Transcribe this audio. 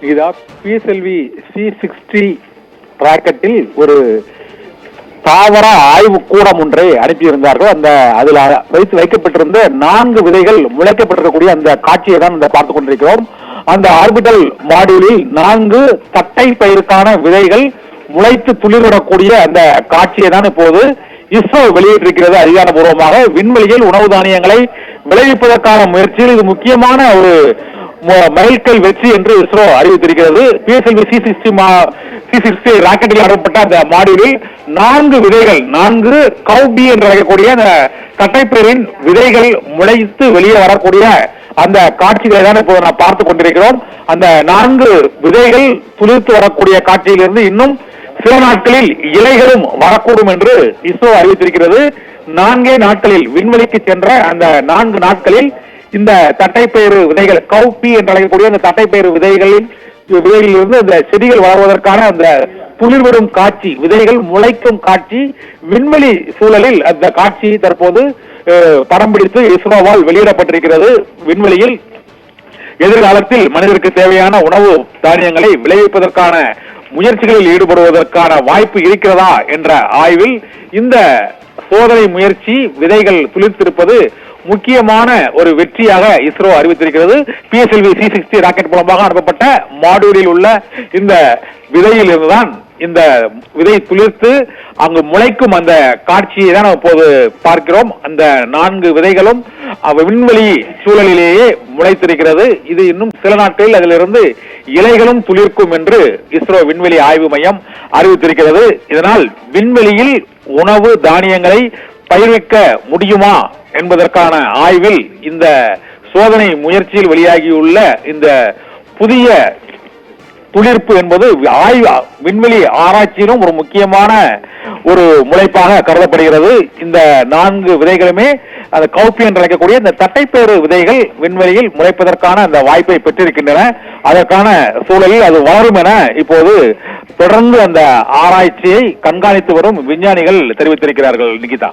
PSLV C60 ராக்கெட்டில் ஒரு தாவர ஆய்வு கூடம் ஒன்றை அனுப்பியிருந்தார்கள். அதில் வைக்கப்பட்டிருந்த 4 விதைகள் முளைக்கப்பட்டிருக்கக்கூடிய அந்த காட்சியை தான் பார்த்துக் கொண்டிருக்கிறோம். அந்த ஆர்பிட்டல் மாடியூலில் 4 தட்டை பயிருக்கான விதைகள் முளைத்து துளிர்விடக்கூடிய அந்த காட்சியை தான் இப்போது இஸ்ரோ வெளியிட்டிருக்கிறது. அதிகாரப்பூர்வமாக விண்வெளியில் உணவு தானியங்களை விளைவிப்பதற்கான முயற்சியில் இது முக்கியமான ஒரு மைல்கல் வெற்றி என்று இஸ்ரோ அறிவித்திருக்கிறது. PSLV C60 ராக்கெட்டில் அனுப்பப்பட்ட அந்த மாடியூலில் 4 விதைகள், 4 கவுபி என்று அழைக்கக்கூடிய அந்த தட்டைப்பயிரின் விதைகள் முளைத்து வெளியே வரக்கூடிய அந்த காட்சிகளை தான் இப்போது நாம் பார்த்துக் கொண்டிருக்கிறோம். அந்த 4 விதைகள் துளிர்த்து வரக்கூடிய காட்சியிலிருந்து இன்னும் சில நாட்களில் இலைகளும் வரக்கூடும் என்று இஸ்ரோ அறிவித்திருக்கிறது. 4 நாட்களில் விண்வெளிக்கு சென்ற அந்த 4 நாட்களில் இந்த தட்டைப்பயிறு விதைகள், கவுப்பி என்று அழைக்கக்கூடிய அந்த தட்டைப்பயிறு விதைகளிலிருந்து அந்த செடிகள் வளர்வதற்கான அந்த துளிர்விடும் காட்சி, விதைகள் முளைக்கும் காட்சி, விண்வெளி சூழலில் அந்த காட்சி தற்போது படம் பிடித்து இஸ்ரோவால் வெளியிடப்பட்டிருக்கிறது. விண்வெளியில் எதிர்காலத்தில் மனிதருக்கு தேவையான உணவு தானியங்களை விளைவிப்பதற்கான முயற்சிகளில் ஈடுபடுவதற்கான வாய்ப்பு இருக்கிறதா என்ற ஆய்வில் இந்த சோதனை முயற்சி விதைகள் துளிர்த்திருப்பது முக்கியமான ஒரு வெற்றியாக இஸ்ரோ அறிவித்திருக்கிறது. PSLV C60 ராக்கெட் மூலமாக அனுப்பப்பட்ட மாடியூலில் உள்ள இந்த விதையில் இருந்துதான் இந்த விதை துளிர்த்து அங்கு முளைக்கும் அந்த காட்சியை தான் இப்போது பார்க்கிறோம். அந்த 4 விதைகளும் விண்வெளி சூழலிலேயே முளைத்திருக்கிறது. இது இன்னும் சில நாட்களில் அதிலிருந்து இலைகளும் துளிர்க்கும் என்று இஸ்ரோ விண்வெளி ஆய்வு மையம் அறிவித்திருக்கிறது. இதனால் விண்வெளியில் உணவு தானியங்களை பயிர்விக்க முடியுமா என்பதற்கான ஆய்வில் இந்த சோதனை முயற்சியில் வெளியாகியுள்ள இந்த புதிய துளிர்ப்பு என்பது விண்வெளி ஆராய்ச்சியிலும் ஒரு முக்கியமான ஒரு முளைப்பாக கருதப்படுகிறது. இந்த 4 விதைகளுமே அந்த கவுப்பி என்று அழைக்கக்கூடிய இந்த தட்டைப்பயிறு விதைகள் விண்வெளியில் முளைப்பதற்கான அந்த வாய்ப்பை பெற்றிருக்கின்றன. அதற்கான சூழலில் அது வளரும் என இப்போது தொடர்ந்து அந்த ஆராய்ச்சியை கண்காணித்து வரும் விஞ்ஞானிகள் தெரிவித்திருக்கிறார்கள். நிகிதா.